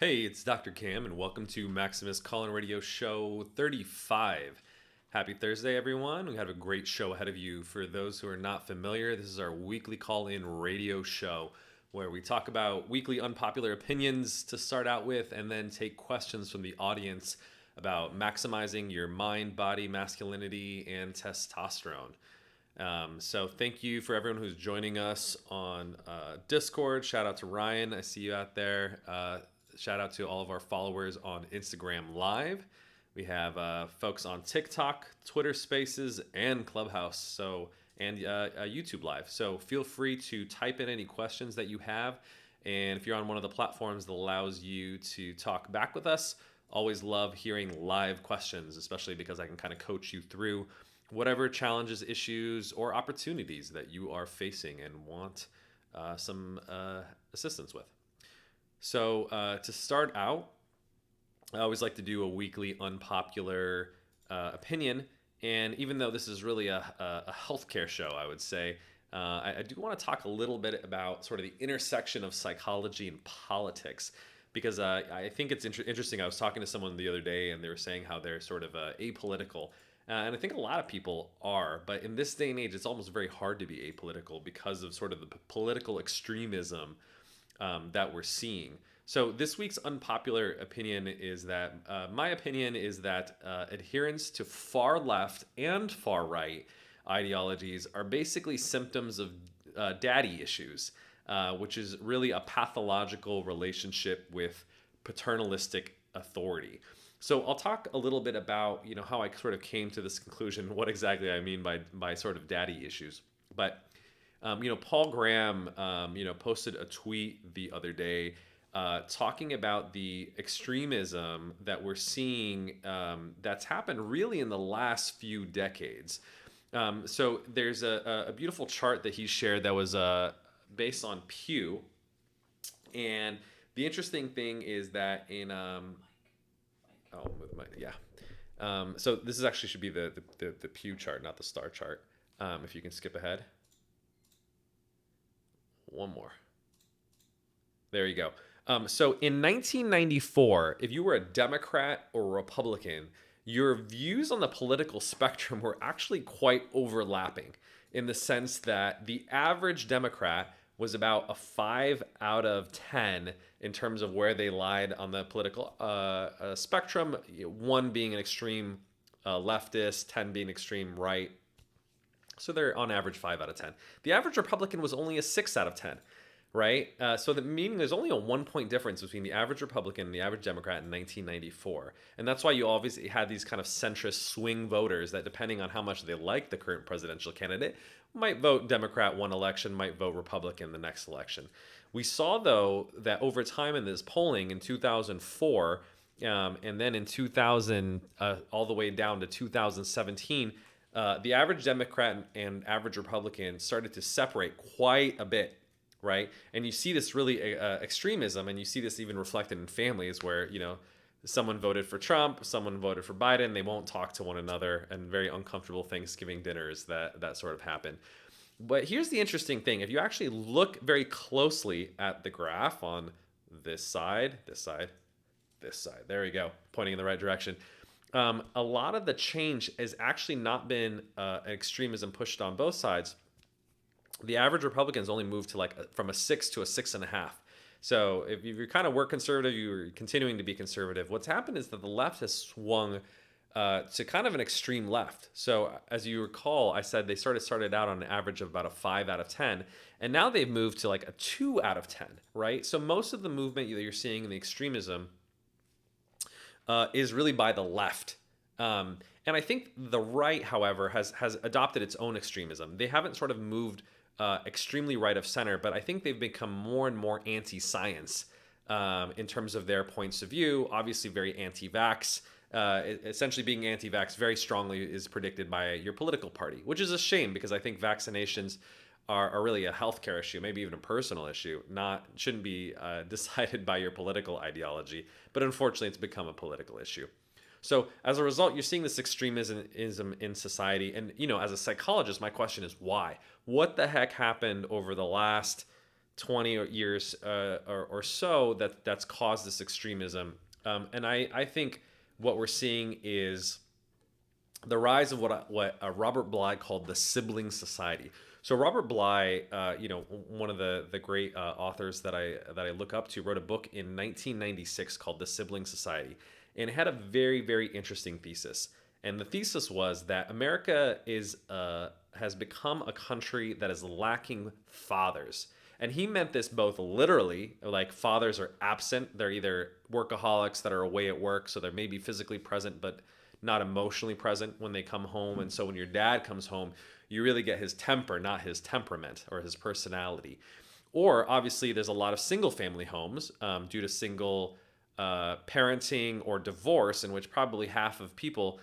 Hey, it's Dr. Cam, and welcome to Maximus Call-In Radio Show 35. Happy Thursday, everyone. We have a great show ahead of you. For those who are not familiar, this is our weekly call-in radio show where we talk about weekly unpopular opinions to start out with and then take questions from the audience about maximizing your mind, body, masculinity, and testosterone. So thank you for everyone who's joining us on Discord. Shout out to Ryan. I see you out there. Shout out to all of our followers on Instagram Live. We have folks on TikTok, Twitter Spaces, and Clubhouse, and YouTube Live. So feel free to type in any questions that you have. And if you're on one of the platforms that allows you to talk back with us, always love hearing live questions, especially because I can kind of coach you through whatever challenges, issues, or opportunities that you are facing and want some assistance with. So to start out, I always like to do a weekly unpopular opinion. And even though this is really a healthcare show, I would say, I do want to talk a little bit about sort of the intersection of psychology and politics. Because I think it's interesting. I was talking to someone the other day, and they were saying how they're sort of apolitical. And I think a lot of people are. But in this day and age, it's almost very hard to be apolitical because of sort of the political extremism that we're seeing. So this week's unpopular opinion is that my opinion is that adherence to far left and far right ideologies are basically symptoms of daddy issues, which is really a pathological relationship with paternalistic authority. So I'll talk a little bit about how I sort of came to this conclusion, what exactly I mean by sort of daddy issues. But Paul Graham, posted a tweet the other day talking about the extremism that we're seeing that's happened really in the last few decades. So there's a beautiful chart that he shared that was based on Pew. And the interesting thing is that so this is actually should be the Pew chart, not the star chart. If you can skip ahead. One more. There you go. So in 1994, if you were a Democrat or Republican, your views on the political spectrum were actually quite overlapping in the sense that the average Democrat was about a 5 out of 10 in terms of where they lied on the political spectrum, 1 being an extreme leftist, 10 being extreme right. So they're on average 5 out of 10. The average Republican was only a 6 out of 10, right? So meaning there's only a 1-point difference between the average Republican and the average Democrat in 1994. And that's why you obviously had these kind of centrist swing voters that, depending on how much they like the current presidential candidate, might vote Democrat one election, might vote Republican the next election. We saw, though, that over time in this polling in 2004, and then in 2000, all the way down to 2017, the average Democrat and average Republican started to separate quite a bit, right? And you see this really extremism, and you see this even reflected in families where, someone voted for Trump, someone voted for Biden, they won't talk to one another, and very uncomfortable Thanksgiving dinners that sort of happen. But here's the interesting thing. If you actually look very closely at the graph on this side, there we go, pointing in the right direction. A lot of the change has actually not been extremism pushed on both sides. The average Republicans only moved to from a 6 to a 6.5. So if you kind of were conservative, you're continuing to be conservative. What's happened is that the left has swung to kind of an extreme left. So as you recall, I said they started out on an average of about a 5 out of 10, and now they've moved to like a 2 out of 10, right? So most of the movement that you're seeing in the extremism is really by the left. And I think the right, however, has adopted its own extremism. They haven't sort of moved extremely right of center, but I think they've become more and more anti-science in terms of their points of view. Obviously very anti-vax. Essentially being anti-vax very strongly is predicted by your political party, which is a shame because I think vaccinations are really a healthcare issue, maybe even a personal issue, shouldn't be decided by your political ideology. But unfortunately, it's become a political issue. So as a result, you're seeing this extremism in society. And, as a psychologist, my question is why? What the heck happened over the last 20 years or so that's caused this extremism. And I think what we're seeing is the rise of what Robert Bly called the Sibling Society. So Robert Bly, one of the great authors that I look up to, wrote a book in 1996 called The Sibling Society, and it had a very, very interesting thesis. And the thesis was that America has become a country that is lacking fathers. And he meant this both literally, like fathers are absent. They're either workaholics that are away at work, so they're maybe physically present, but not emotionally present when they come home. And so when your dad comes home, you really get his temper, not his temperament or his personality. Or obviously, there's a lot of single family homes due to single parenting or divorce, in which probably half of people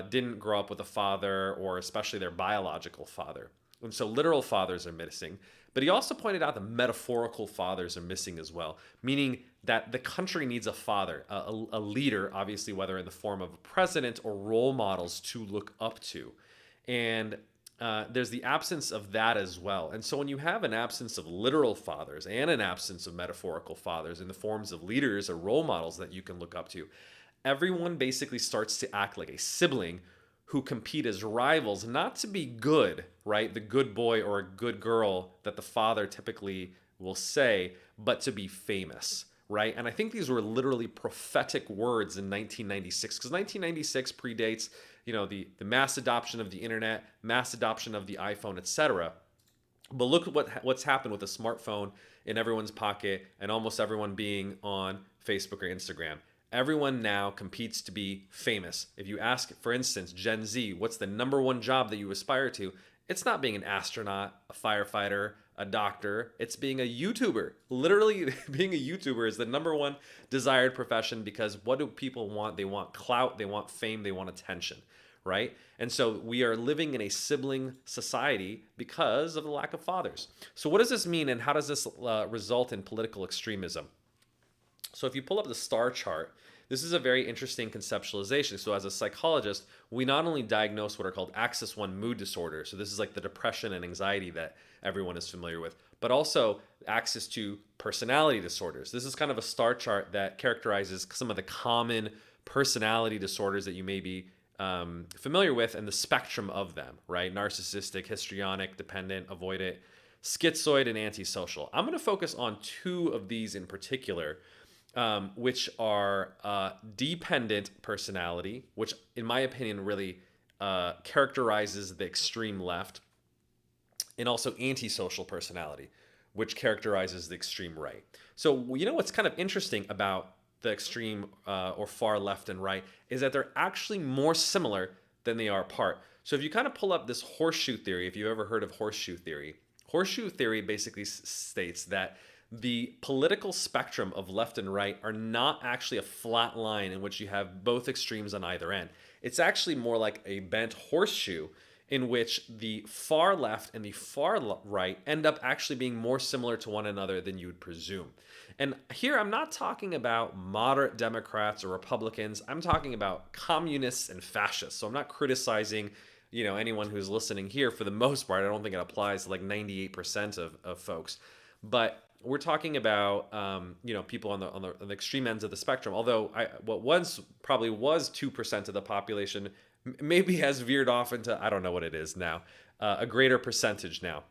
didn't grow up with a father, or especially their biological father. And so literal fathers are missing. But he also pointed out that metaphorical fathers are missing as well, meaning that the country needs a father, a leader, obviously, whether in the form of a president or role models to look up to. And there's the absence of that as well. And so when you have an absence of literal fathers and an absence of metaphorical fathers in the forms of leaders or role models that you can look up to, everyone basically starts to act like a sibling who compete as rivals, not to be good, right? The good boy or a good girl that the father typically will say, but to be famous, right? And I think these were literally prophetic words in 1996, because 1996 predates, the mass adoption of the internet, mass adoption of the iPhone, etc. But look at what's happened with a smartphone in everyone's pocket and almost everyone being on Facebook or Instagram. Everyone now competes to be famous. If you ask, for instance, Gen Z, what's the number one job that you aspire to? It's not being an astronaut, a firefighter, a doctor. It's being a YouTuber. Literally, being a YouTuber is the number one desired profession, because what do people want? They want clout, they want fame, they want attention, right? And so we are living in a sibling society because of the lack of fathers. So what does this mean, and how does this result in political extremism? So if you pull up the star chart, this is a very interesting conceptualization. So as a psychologist, we not only diagnose what are called axis 1 mood disorders, so this is like the depression and anxiety that everyone is familiar with, but also axis 2 personality disorders. This is kind of a star chart that characterizes some of the common personality disorders that you may be familiar with, and the spectrum of them, right? Narcissistic, histrionic, dependent, avoidant, schizoid, and antisocial. I'm going to focus on two of these in particular, which are dependent personality, which in my opinion really characterizes the extreme left, and also antisocial personality, which characterizes the extreme right. So what's kind of interesting about the extreme or far left and right is that they're actually more similar than they are apart. So if you kind of pull up this horseshoe theory, if you've ever heard of horseshoe theory basically states that the political spectrum of left and right are not actually a flat line in which you have both extremes on either end. It's actually more like a bent horseshoe in which the far left and the far right end up actually being more similar to one another than you would presume. And here I'm not talking about moderate Democrats or Republicans. I'm talking about communists and fascists. So I'm not criticizing anyone who's listening here. For the most part, I don't think it applies to like 98% of folks. But we're talking about people on the extreme ends of the spectrum. Although what once probably was 2% of the population maybe has veered off into, I don't know what it is now, a greater percentage now.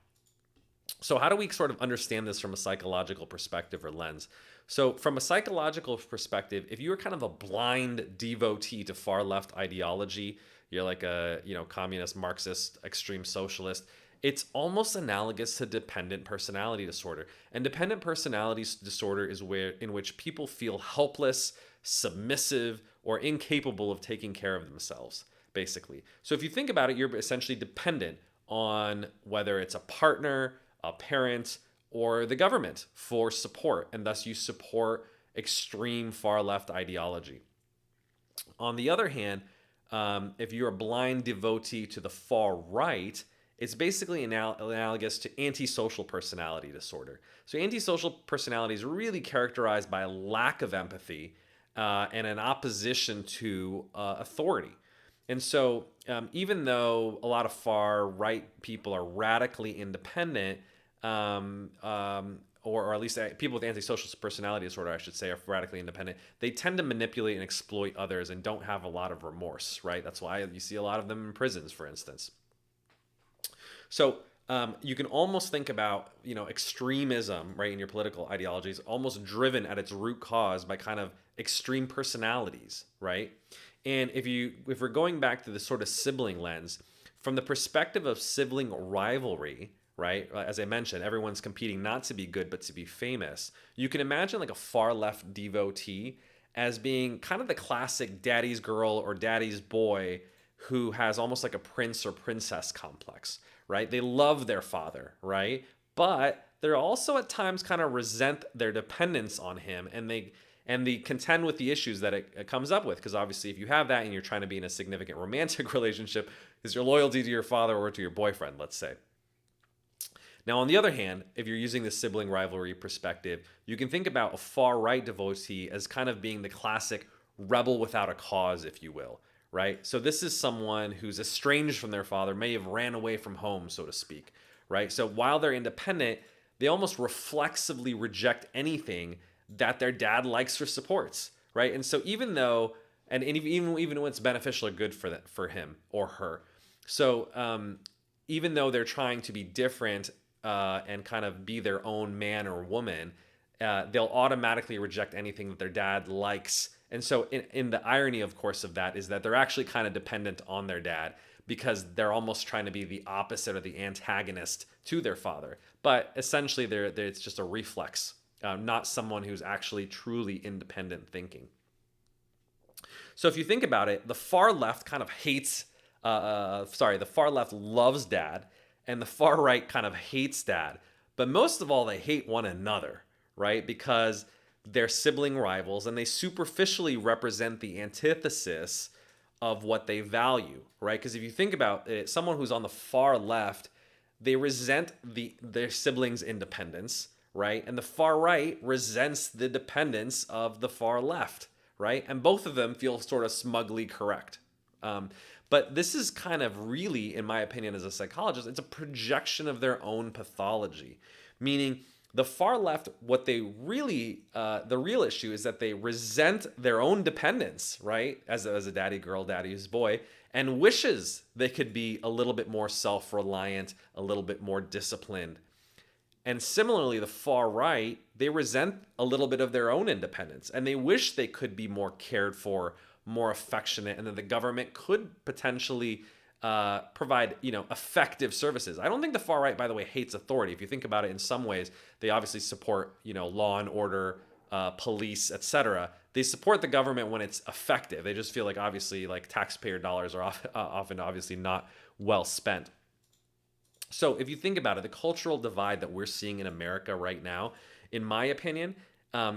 So how do we sort of understand this from a psychological perspective or lens? So from a psychological perspective, if you're kind of a blind devotee to far left ideology, you're like a communist, Marxist, extreme socialist, it's almost analogous to dependent personality disorder. And dependent personality disorder is in which people feel helpless, submissive, or incapable of taking care of themselves, basically. So if you think about it, you're essentially dependent on whether it's a partner, a parent, or the government for support, and thus you support extreme far left ideology. On the other hand, if you're a blind devotee to the far right, it's basically analogous to antisocial personality disorder. So antisocial personality is really characterized by a lack of empathy and an opposition to authority. And so even though a lot of far right people are radically independent, or at least people with antisocial personality disorder, I should say, are radically independent. They tend to manipulate and exploit others and don't have a lot of remorse, right? That's why you see a lot of them in prisons, for instance. So you can almost think about, extremism, right, in your political ideologies, almost driven at its root cause by kind of extreme personalities, right? And if we're going back to the sort of sibling lens, from the perspective of sibling rivalry, right? As I mentioned, everyone's competing not to be good, but to be famous. You can imagine like a far left devotee as being kind of the classic daddy's girl or daddy's boy who has almost like a prince or princess complex, right? They love their father, right? But they're also at times kind of resent their dependence on him, and they contend with the issues that it comes up with. Because obviously, if you have that and you're trying to be in a significant romantic relationship, is your loyalty to your father or to your boyfriend, let's say. Now, on the other hand, if you're using the sibling rivalry perspective, you can think about a far-right devotee as kind of being the classic rebel without a cause, if you will, right? So this is someone who's estranged from their father, may have ran away from home, so to speak, right? So while they're independent, they almost reflexively reject anything that their dad likes or supports, right? And so even though, and even when it's beneficial or good for him or her, so even though they're trying to be different and kind of be their own man or woman, they'll automatically reject anything that their dad likes. And so in the irony, of course, of that is that they're actually kind of dependent on their dad because they're almost trying to be the opposite or the antagonist to their father. But essentially, it's just a reflex, not someone who's actually truly independent thinking. So if you think about it, the far left kind of the far left loves dad, and the far right kind of hates dad. But most of all, they hate one another, right? Because they're sibling rivals and they superficially represent the antithesis of what they value, right? Because if you think about it, someone who's on the far left, they resent their siblings' independence, right? And the far right resents the dependence of the far left, right? And both of them feel sort of smugly correct. But this is kind of really, in my opinion as a psychologist, it's a projection of their own pathology. Meaning the far left, what they really, the real issue is that they resent their own dependence, right? As a daddy girl, daddy's boy, and wishes they could be a little bit more self-reliant, a little bit more disciplined. And similarly, the far right, they resent a little bit of their own independence, and they wish they could be more cared for, more affectionate, and that the government could potentially provide, effective services. I don't think the far right, by the way, hates authority. If you think about it in some ways, they obviously support, law and order, police, etc. They support the government when it's effective. They just feel like, obviously, like taxpayer dollars are often obviously not well spent. So if you think about it, the cultural divide that we're seeing in America right now, in my opinion,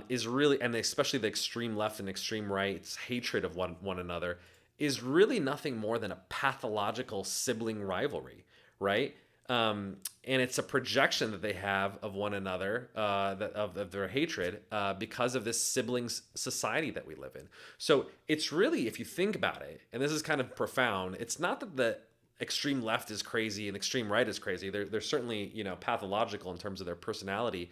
is really, and especially the extreme left and extreme right's hatred of one another, is really nothing more than a pathological sibling rivalry, right? And it's a projection that they have of one another, of their hatred, because of this siblings society that we live in. So it's really, if you think about it, and this is kind of profound, it's not that the extreme left is crazy and extreme right is crazy. They're certainly, pathological in terms of their personality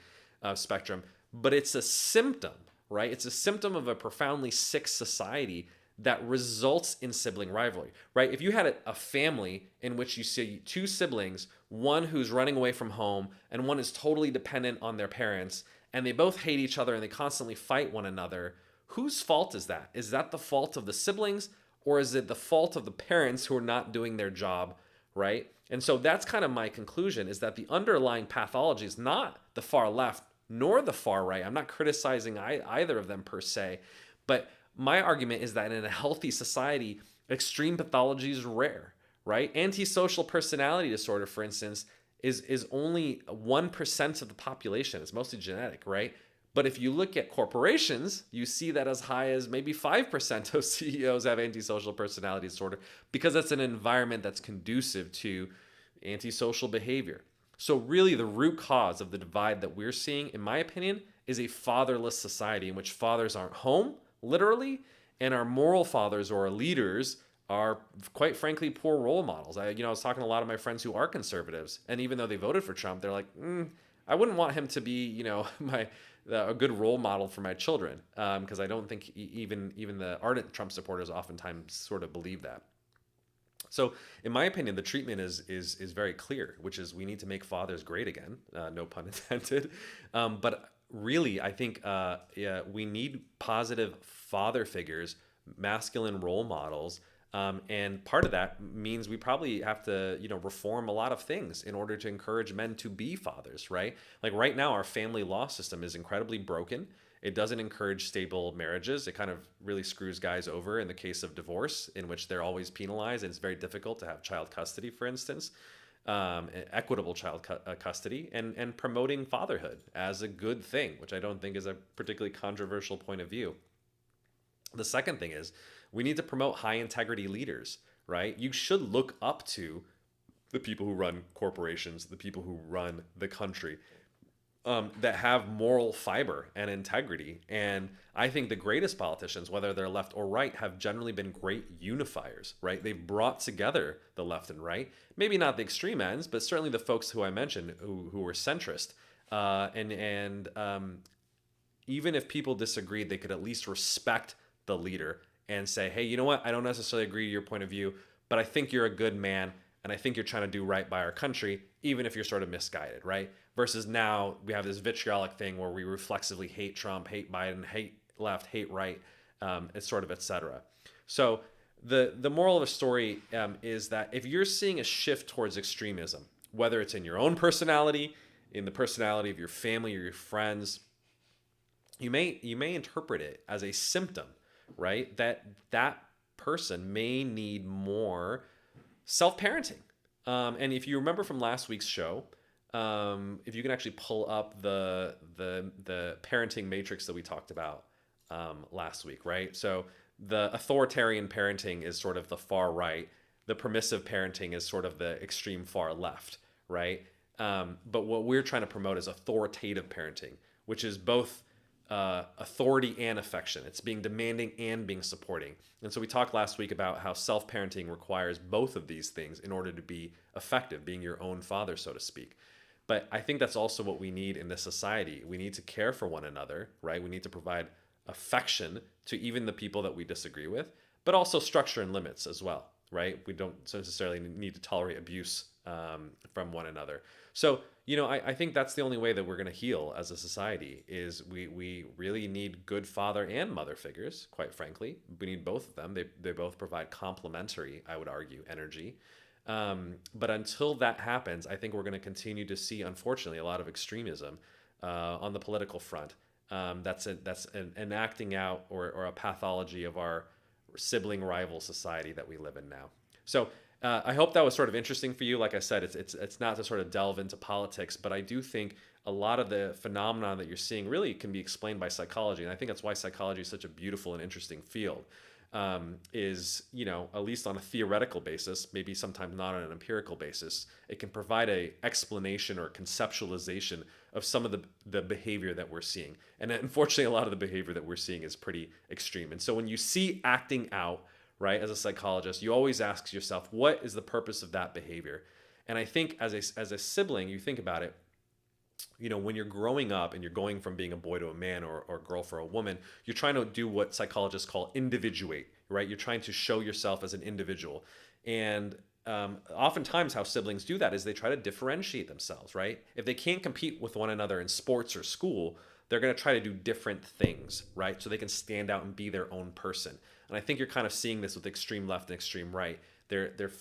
spectrum, but it's a symptom, right? It's a symptom of a profoundly sick society that results in sibling rivalry, right? If you had a family in which you see two siblings, one who's running away from home and one is totally dependent on their parents, and they both hate each other and they constantly fight one another, whose fault is that? Is that the fault of the siblings, or is it the fault of the parents who are not doing their job, right? And so that's kind of my conclusion, is that the underlying pathology is not the far left nor the far right. I'm not criticizing either of them per se, but my argument is that in a healthy society, extreme pathology is rare, right? Antisocial personality disorder, for instance, is only 1% of the population. It's mostly genetic, right? But if you look at corporations, you see that as high as maybe 5% of CEOs have antisocial personality disorder, because that's an environment that's conducive to antisocial behavior. So really the root cause of the divide that we're seeing, in my opinion, is a fatherless society in which fathers aren't home, literally, and our moral fathers or our leaders are, quite frankly, poor role models. I was talking to a lot of my friends who are conservatives, and even though they voted for Trump, they're like, I wouldn't want him to be, my a good role model for my children, because I don't think even the ardent Trump supporters oftentimes sort of believe that. So, in my opinion, the treatment is very clear, which is we need to make fathers great again, no pun intended. But really, I think yeah, we need positive father figures, masculine role models, and part of that means we probably have to, reform a lot of things in order to encourage men to be fathers, right? Like right now, our family law system is incredibly broken. It doesn't encourage stable marriages. It kind of really screws guys over in the case of divorce, in which they're always penalized. And it's very difficult to have child custody, for instance, equitable child custody, and promoting fatherhood as a good thing, which I don't think is a particularly controversial point of view. The second thing is we need to promote high integrity leaders, right? You should look up to the people who run corporations, the people who run the country, that have moral fiber and integrity. And I think the greatest politicians, whether they're left or right, have generally been great unifiers, right? They've brought together the left and right, maybe not the extreme ends, but certainly the folks who I mentioned who were centrist. Even if people disagreed, they could at least respect the leader and say, hey, you know what? I don't necessarily agree to your point of view, but I think you're a good man and I think you're trying to do right by our country, even if you're sort of misguided, right? Versus now we have this vitriolic thing where we reflexively hate Trump, hate Biden, hate left, hate right, it's sort of et cetera. So the moral of the story is that if you're seeing a shift towards extremism, whether it's in your own personality, in the personality of your family or your friends, you may interpret it as a symptom, right? That person may need more self-parenting. And if you remember from last week's show, if you can actually pull up the parenting matrix that we talked about last week, right? So the authoritarian parenting is sort of the far right. The permissive parenting is sort of the extreme far left, right? But what we're trying to promote is authoritative parenting, which is both authority and affection. It's being demanding and being supporting. And so we talked last week about how self-parenting requires both of these things in order to be effective, being your own father, so to speak. But I think that's also what we need in this society. We need to care for one another, right? We need to provide affection to even the people that we disagree with, but also structure and limits as well, right? We don't necessarily need to tolerate abuse from one another. So, I think that's the only way that we're going to heal as a society is we really need good father and mother figures, quite frankly. We need both of them. They both provide complementary, I would argue, energy. But until that happens, I think we're going to continue to see, unfortunately, a lot of extremism on the political front. That's an acting out or a pathology of our sibling rival society that we live in now. So I hope that was sort of interesting for you. Like I said, it's not to sort of delve into politics, but I do think a lot of the phenomena that you're seeing really can be explained by psychology. And I think that's why psychology is such a beautiful and interesting field. Is, at least on a theoretical basis, maybe sometimes not on an empirical basis, it can provide a explanation or conceptualization of some of the behavior that we're seeing. And unfortunately, a lot of the behavior that we're seeing is pretty extreme. And so when you see acting out, right, as a psychologist, you always ask yourself, what is the purpose of that behavior? And I think as a sibling, you think about it, when you're growing up and you're going from being a boy to a man or a girl for a woman, you're trying to do what psychologists call individuate, right? You're trying to show yourself as an individual. And oftentimes how siblings do that is they try to differentiate themselves, right? If they can't compete with one another in sports or school, they're going to try to do different things, right? So they can stand out and be their own person. And I think you're kind of seeing this with extreme left and extreme right. They're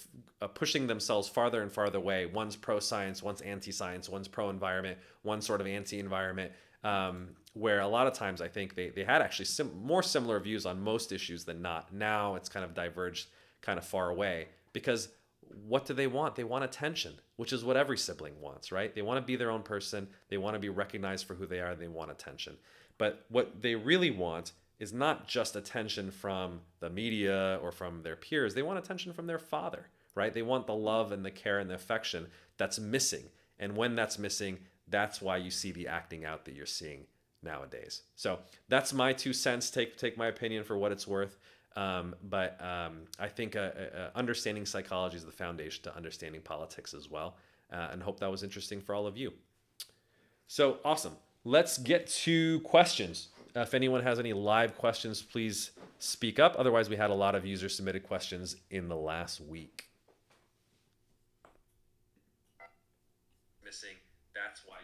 pushing themselves farther and farther away. One's pro-science, one's anti-science, one's pro-environment, one's sort of anti-environment, where a lot of times I think they had actually more similar views on most issues than not. Now it's kind of diverged kind of far away because what do they want? They want attention, which is what every sibling wants, right? They want to be their own person. They want to be recognized for who they are. They want attention. But what they really want is not just attention from the media or from their peers. They want attention from their father, right? They want the love and the care and the affection that's missing. And when that's missing, that's why you see the acting out that you're seeing nowadays. So that's my 2 cents. Take my opinion for what it's worth. But I think understanding psychology is the foundation to understanding politics as well. And hope that was interesting for all of you. So awesome. Let's get to questions. If anyone has any live questions, please speak up. Otherwise, we had a lot of user submitted questions in the last week. Missing. That's why.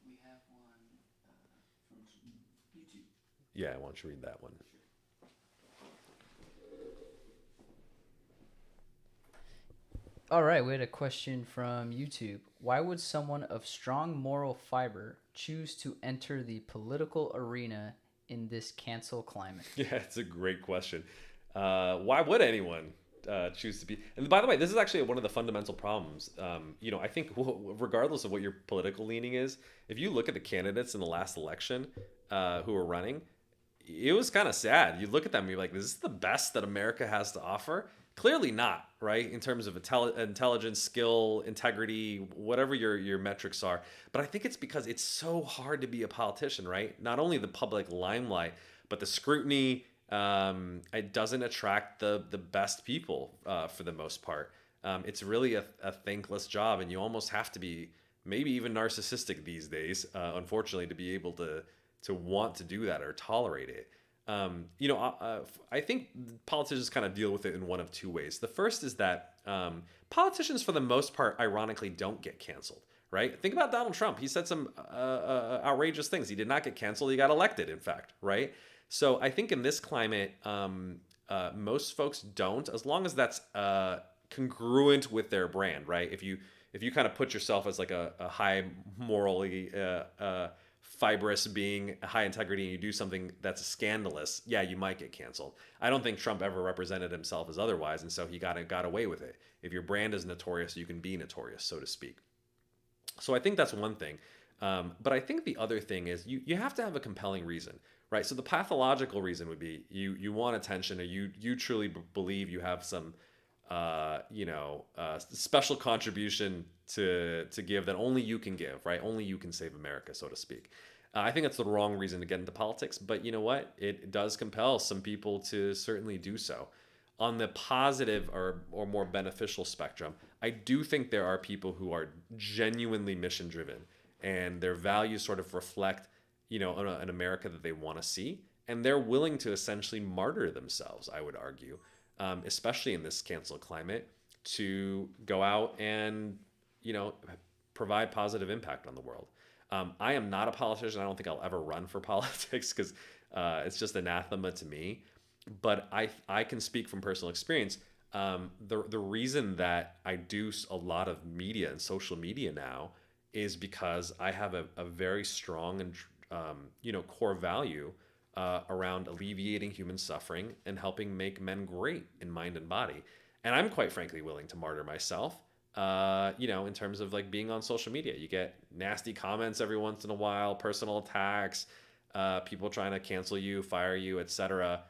We have one from YouTube. Yeah, why don't you read that one? All right, we had a question from YouTube. Why would someone of strong moral fiber choose to enter the political arena in this cancel climate? Yeah, it's a great question. Why would anyone choose to be? And by the way, this is actually one of the fundamental problems. I think regardless of what your political leaning is, if you look at the candidates in the last election who were running, it was kind of sad. You look at them, you're like, "This is the best that America has to offer." Clearly not, right? In terms of intelligence, skill, integrity, whatever your metrics are. But I think it's because it's so hard to be a politician, right? Not only the public limelight, but the scrutiny. It doesn't attract the best people for the most part. It's really a thankless job, and you almost have to be maybe even narcissistic these days, unfortunately, to be able to want to do that or tolerate it. I think politicians kind of deal with it in one of two ways. The first is that politicians, for the most part, ironically, don't get canceled, right? Think about Donald Trump. He said some outrageous things. He did not get canceled. He got elected, in fact, right? So I think in this climate, most folks don't, as long as that's congruent with their brand, right? If you kind of put yourself as like a high morally fibrous being, high integrity, and you do something that's scandalous, yeah, you might get canceled. I don't think Trump ever represented himself as otherwise, and so he got away with it. If your brand is notorious, you can be notorious, so to speak. So I think that's one thing. But I think the other thing is you have to have a compelling reason, right? So the pathological reason would be you want attention, or you truly believe you have some special contribution to give that only you can give, right? Only you can save America, so to speak. I think that's the wrong reason to get into politics, but you know what? It does compel some people to certainly do so. On the positive or more beneficial spectrum, I do think there are people who are genuinely mission driven, and their values sort of reflect, an America that they want to see, and they're willing to essentially martyr themselves, I would argue, especially in this cancel climate, to go out and provide positive impact on the world. I am not a politician. I don't think I'll ever run for politics because it's just anathema to me. But I can speak from personal experience. The reason that I do a lot of media and social media now is because I have a very strong and core value around alleviating human suffering and helping make men great in mind and body. And I'm quite frankly willing to martyr myself. In terms of like being on social media, you get nasty comments every once in a while, personal attacks, people trying to cancel you, fire you, etc.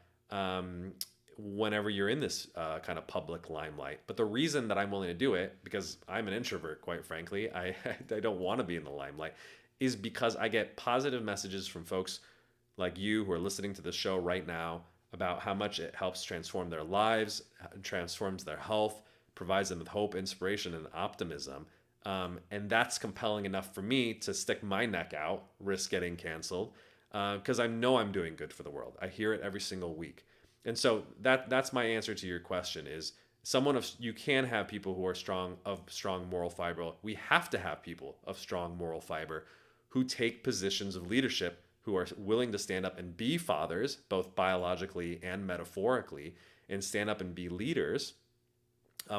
Whenever you're in this kind of public limelight. But the reason that I'm willing to do it, because I'm an introvert, quite frankly, I don't want to be in the limelight, is because I get positive messages from folks like you who are listening to the show right now about how much it helps transform their lives, transforms their health, provides them with hope, inspiration, and optimism. And that's compelling enough for me to stick my neck out, risk getting canceled, because I know I'm doing good for the world. I hear it every single week. And so that's my answer to your question is you can have people who are strong moral fiber. We have to have people of strong moral fiber who take positions of leadership, who are willing to stand up and be fathers, both biologically and metaphorically, and stand up and be leaders,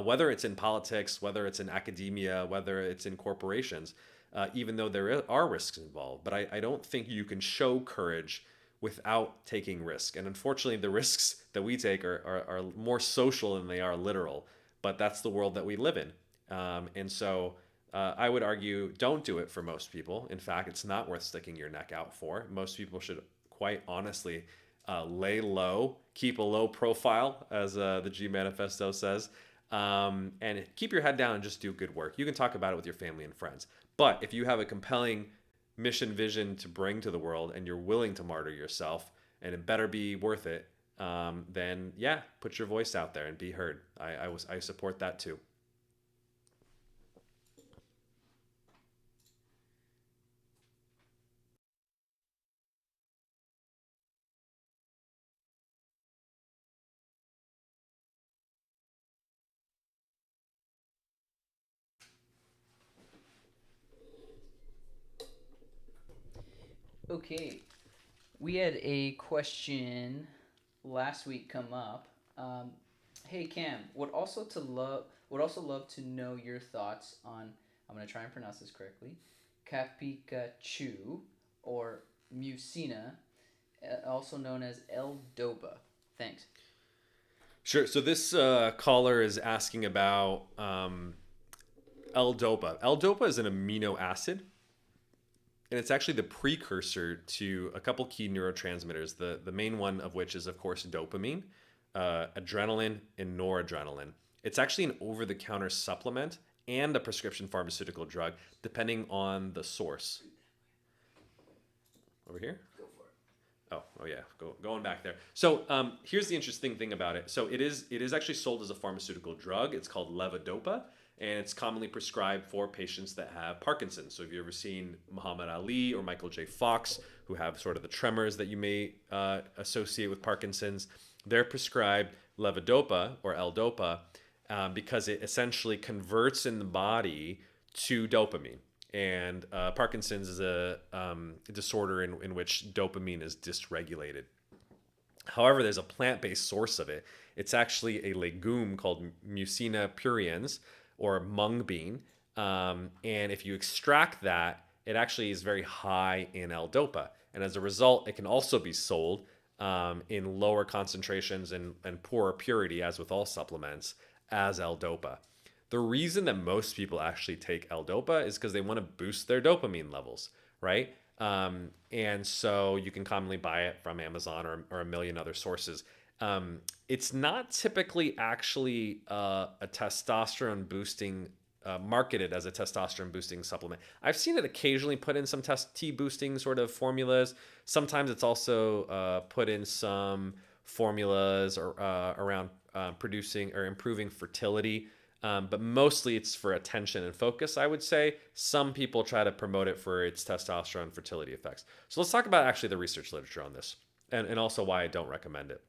whether it's in politics, whether it's in academia, whether it's in corporations, even though there are risks involved. But I don't think you can show courage without taking risk. And unfortunately, the risks that we take are more social than they are literal. But that's the world that we live in. And so I would argue don't do it for most people. In fact, it's not worth sticking your neck out for. Most people should quite honestly lay low, keep a low profile, as the G Manifesto says, and keep your head down and just do good work. You can talk about it with your family and friends. But if you have a compelling mission vision to bring to the world and you're willing to martyr yourself, and it better be worth it, then yeah, put your voice out there and be heard. I support that too. Okay, we had a question last week come up. Hey Cam, would also love to know your thoughts on. I'm gonna try and pronounce this correctly. Capikachu or Mucina, also known as L-Dopa. Thanks. Sure. So this caller is asking about L-Dopa. L-Dopa is an amino acid, and it's actually the precursor to a couple key neurotransmitters. The main one of which is, of course, dopamine, adrenaline, and noradrenaline. It's actually an over-the-counter supplement and a prescription pharmaceutical drug, depending on the source. Over here? Oh yeah, going back there. So here's the interesting thing about it. So it is actually sold as a pharmaceutical drug. It's called levodopa, and it's commonly prescribed for patients that have Parkinson's. So if you've ever seen Muhammad Ali or Michael J. Fox, who have sort of the tremors that you may associate with Parkinson's, they're prescribed levodopa or L-Dopa because it essentially converts in the body to dopamine. And Parkinson's is a disorder in which dopamine is dysregulated. However, there's a plant-based source of it. It's actually a legume called Mucina pruriens, or mung bean. And if you extract that, it actually is very high in L-Dopa. And as a result, it can also be sold in lower concentrations and poorer purity, as with all supplements, as L-Dopa. The reason that most people actually take L-Dopa is because they want to boost their dopamine levels, right? And so you can commonly buy it from Amazon or a million other sources. It's not typically actually a testosterone boosting, marketed as a testosterone boosting supplement. I've seen it occasionally put in some T boosting sort of formulas. Sometimes it's also put in some formulas or around producing or improving fertility. But mostly it's for attention and focus, I would say. Some people try to promote it for its testosterone fertility effects. So let's talk about actually the research literature on this and also why I don't recommend it.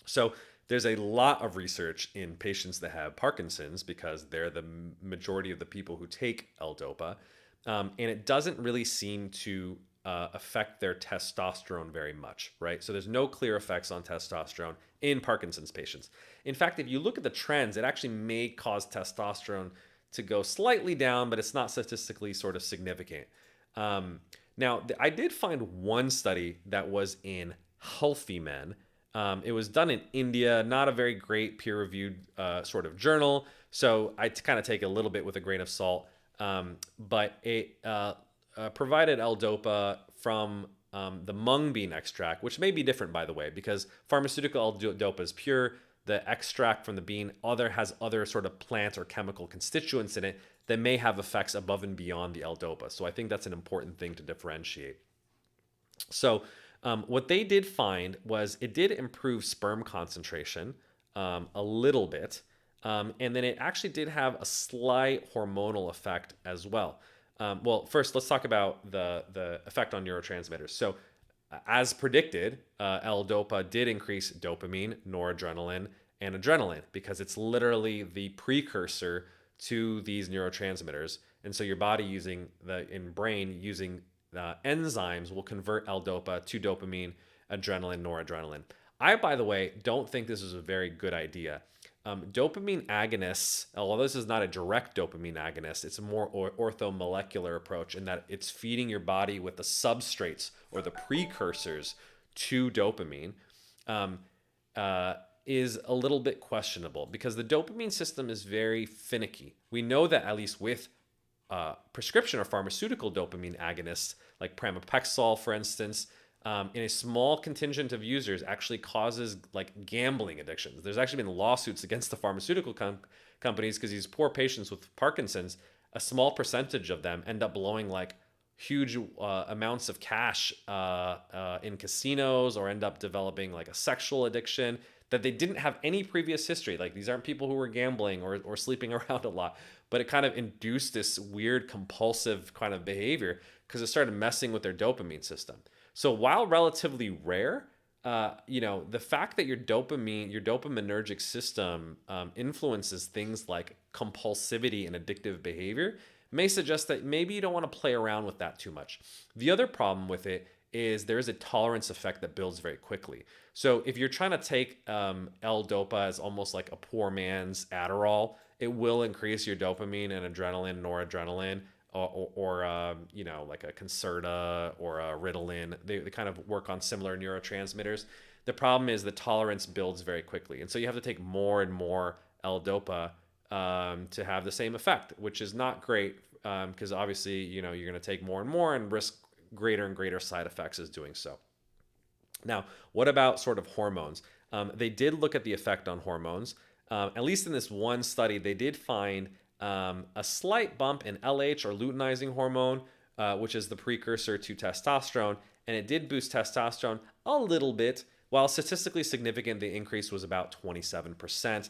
So there's a lot of research in patients that have Parkinson's because they're the majority of the people who take L-Dopa. And it doesn't really seem to affect their testosterone very much, right? So there's no clear effects on testosterone in Parkinson's patients. In fact, if you look at the trends, it actually may cause testosterone to go slightly down, but it's not statistically sort of significant. Now, I did find one study that was in healthy men. It was done in India, not a very great peer-reviewed sort of journal, so I kind of take a little bit with a grain of salt. But it provided L-Dopa from the mung bean extract, which may be different, by the way, because pharmaceutical L-Dopa is pure. The extract from the bean has other sort of plant or chemical constituents in it that may have effects above and beyond the L-Dopa. So I think that's an important thing to differentiate. So what they did find was it did improve sperm concentration a little bit, and then it actually did have a slight hormonal effect as well. Well, first, let's talk about the effect on neurotransmitters. So, as predicted, L-Dopa did increase dopamine, noradrenaline, and adrenaline because it's literally the precursor to these neurotransmitters. And so, your body using enzymes will convert L-Dopa to dopamine, adrenaline, noradrenaline. I, by the way, don't think this is a very good idea. Dopamine agonists, although this is not a direct dopamine agonist, it's a more orthomolecular approach in that it's feeding your body with the substrates or the precursors to dopamine, is a little bit questionable because the dopamine system is very finicky. We know that at least with prescription or pharmaceutical dopamine agonists, like pramipexole, for instance, in a small contingent of users actually causes like gambling addictions. There's actually been lawsuits against the pharmaceutical companies because these poor patients with Parkinson's, a small percentage of them end up blowing like huge amounts of cash in casinos, or end up developing like a sexual addiction that they didn't have any previous history. Like, these aren't people who were gambling or sleeping around a lot, but it kind of induced this weird compulsive kind of behavior because it started messing with their dopamine system. So while relatively rare, the fact that your dopaminergic system influences things like compulsivity and addictive behavior may suggest that maybe you don't want to play around with that too much. The other problem with it is there is a tolerance effect that builds very quickly. So if you're trying to take L-Dopa as almost like a poor man's Adderall, it will increase your dopamine and adrenaline, noradrenaline, or like a Concerta or a Ritalin. They kind of work on similar neurotransmitters. The problem is the tolerance builds very quickly, and so you have to take more and more L-Dopa to have the same effect, which is not great, because obviously you're going to take more and more and risk greater and greater side effects as doing so. Now, what about sort of hormones? They did look at the effect on hormones. At least in this one study, they did find a slight bump in LH, or luteinizing hormone, which is the precursor to testosterone, and it did boost testosterone a little bit. While statistically significant, the increase was about 27%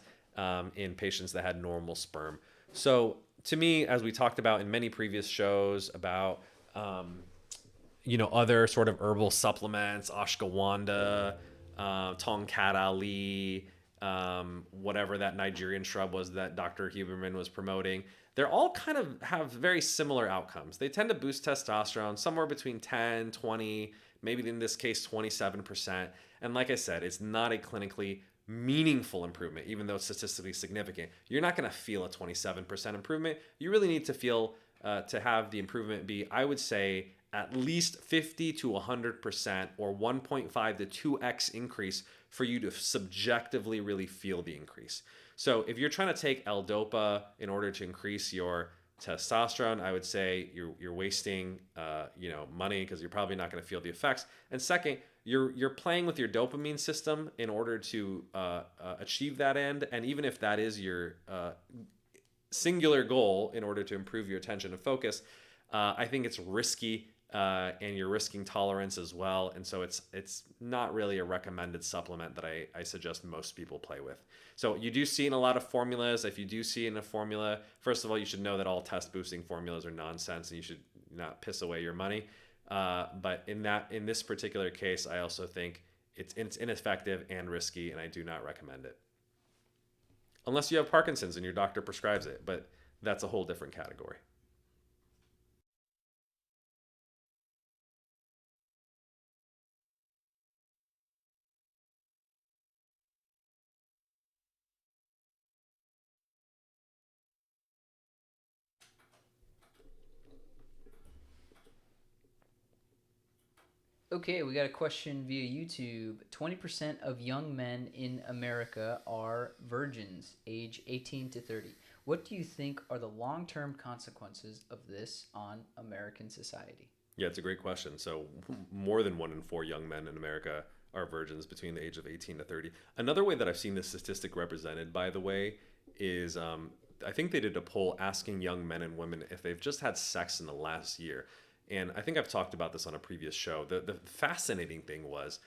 in patients that had normal sperm. So to me, as we talked about in many previous shows about other sort of herbal supplements, ashwagandha, tongkat ali, whatever that Nigerian shrub was that Dr. Huberman was promoting, they're all kind of have very similar outcomes. They tend to boost testosterone somewhere between 10, 20, maybe in this case 27%. And like I said, it's not a clinically meaningful improvement, even though it's statistically significant. You're not going to feel a 27% improvement. You really need to feel to have the improvement be, I would say, at least 50 to 100%, or 1.5 to 2x increase for you to subjectively really feel the increase. So if you're trying to take L-Dopa in order to increase your testosterone, I would say you're wasting money, because you're probably not going to feel the effects. And second, you're playing with your dopamine system in order to achieve that end. And even if that is your singular goal in order to improve your attention and focus, I think it's risky, and you're risking tolerance as well. And so it's not really a recommended supplement that I suggest most people play with. So you do see in a lot of formulas. If you do see in a formula, first of all, you should know that all test boosting formulas are nonsense, and you should not piss away your money. But in this particular case, I also think it's ineffective and risky, and I do not recommend it. Unless you have Parkinson's and your doctor prescribes it, but that's a whole different category. Okay, we got a question via YouTube. 20% of young men in America are virgins, age 18 to 30. What do you think are the long-term consequences of this on American society? Yeah, it's a great question. So more than 1 in 4 young men in America are virgins between the age of 18 to 30. Another way that I've seen this statistic represented, by the way, is I think they did a poll asking young men and women if they've just had sex in the last year. And I think I've talked about this on a previous show. The fascinating thing was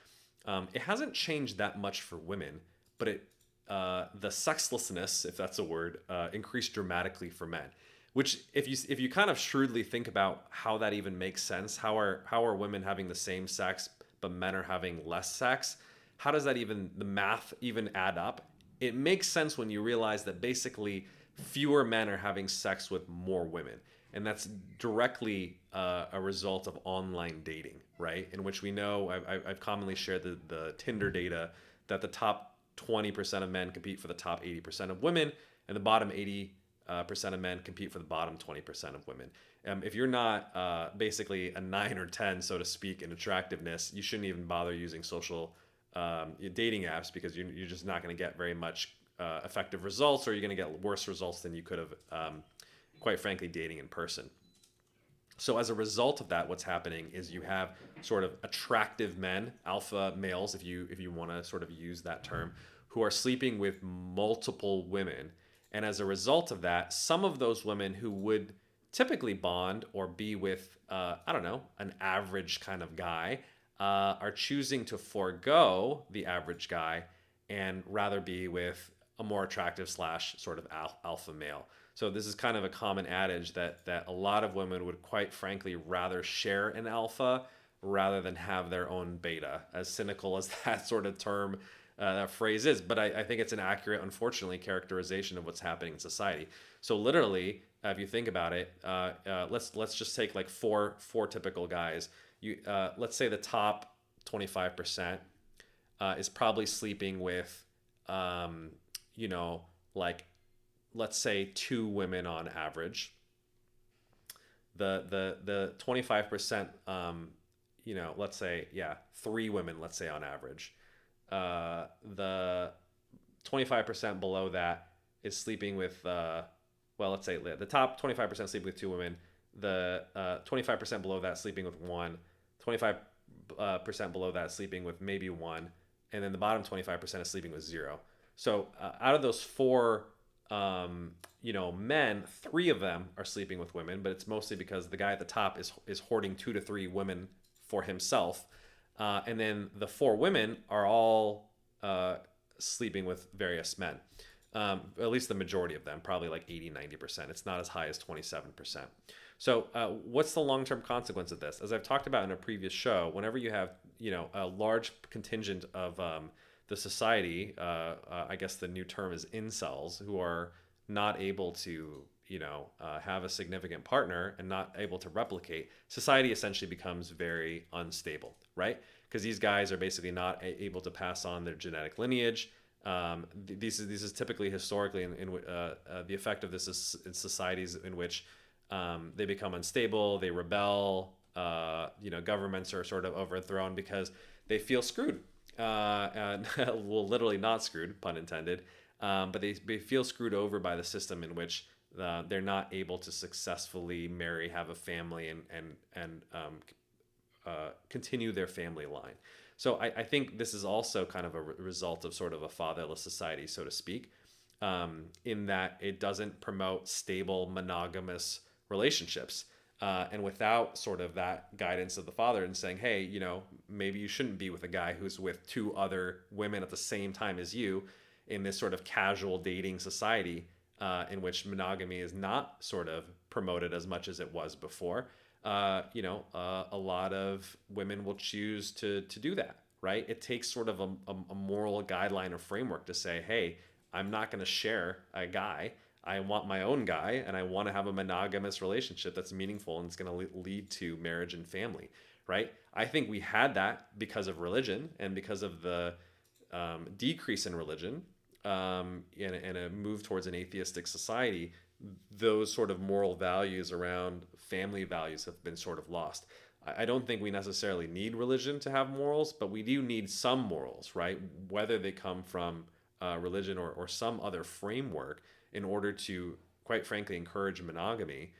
it hasn't changed that much for women, but the sexlessness, if that's a word, increased dramatically for men. Which, if you kind of shrewdly think about how that even makes sense, how are women having the same sex but men are having less sex? How does that even, the math even add up? It makes sense when you realize that basically fewer men are having sex with more women. And that's directly a result of online dating, right? In which we know, I've commonly shared the Tinder data, that the top 20% of men compete for the top 80% of women, and the bottom 80% of men compete for the bottom 20% of women. If you're not basically a 9 or 10, so to speak, in attractiveness, you shouldn't even bother using social dating apps, because you're just not going to get very much effective results, or you're going to get worse results than you could have quite frankly, dating in person. So as a result of that, what's happening is you have sort of attractive men, alpha males, if you want to sort of use that term, who are sleeping with multiple women. And as a result of that, some of those women who would typically bond or be with, I don't know, an average kind of guy, are choosing to forego the average guy and rather be with a more attractive slash sort of alpha male. So this is kind of a common adage that a lot of women would quite frankly rather share an alpha rather than have their own beta, as cynical as that sort of term, that phrase is. But I think it's an accurate, unfortunately, characterization of what's happening in society. So literally, if you think about it, let's just take like four typical guys. Let's say the top 25% is probably sleeping with, you know, like, let's say 2 women on average. The 25%, you know, let's say, yeah, 3 women, let's say on average. The 25% below that is sleeping with, well, let's say the top 25% sleeping with 2 women. The 25% below that sleeping with 1. 25% below that sleeping with maybe 1. And then the bottom 25% is sleeping with 0. So out of those 4, you know, men, 3 of them are sleeping with women, but it's mostly because the guy at the top is hoarding 2 to 3 women for himself. And then the 4 women are all sleeping with various men. At least the majority of them, probably like 80-90%. It's not as high as 27%. So what's the long-term consequence of this? As I've talked about in a previous show, whenever you have, you know, a large contingent of the society, I guess the new term is incels, who are not able to, you know, have a significant partner and not able to replicate, society essentially becomes very unstable, right? Because these guys are basically not able to pass on their genetic lineage. This is typically historically the effect of this is in societies in which they become unstable, they rebel, you know, governments are sort of overthrown because they feel screwed. And well, literally not screwed, pun intended, but they feel screwed over by the system in which they're not able to successfully marry, have a family, and continue their family line. So I think this is also kind of a result of sort of a fatherless society, so to speak, in that it doesn't promote stable monogamous relationships. And without sort of that guidance of the father and saying, hey, you know, maybe you shouldn't be with a guy who's with 2 other women at the same time as you in this sort of casual dating society, in which monogamy is not sort of promoted as much as it was before. You know, a lot of women will choose to do that, right? It takes sort of a moral guideline or framework to say, hey, I'm not going to share a guy. I want my own guy, and I want to have a monogamous relationship that's meaningful and it's going to lead to marriage and family, right? I think we had that because of religion and because of the decrease in religion and a move towards an atheistic society. Those sort of moral values around family values have been sort of lost. I don't think we necessarily need religion to have morals, but we do need some morals, right? Whether they come from religion or some other framework in order to, quite frankly, encourage monogamy,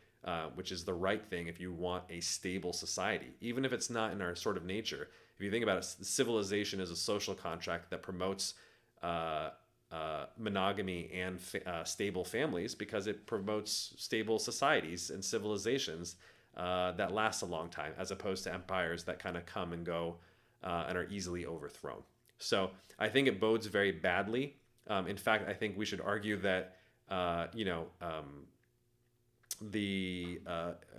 which is the right thing if you want a stable society, even if it's not in our sort of nature. If you think about it, civilization is a social contract that promotes monogamy and stable families because it promotes stable societies and civilizations that last a long time, as opposed to empires that kind of come and go and are easily overthrown. So I think it bodes very badly. In fact, I think we should argue that the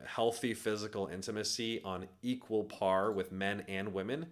healthy physical intimacy on equal par with men and women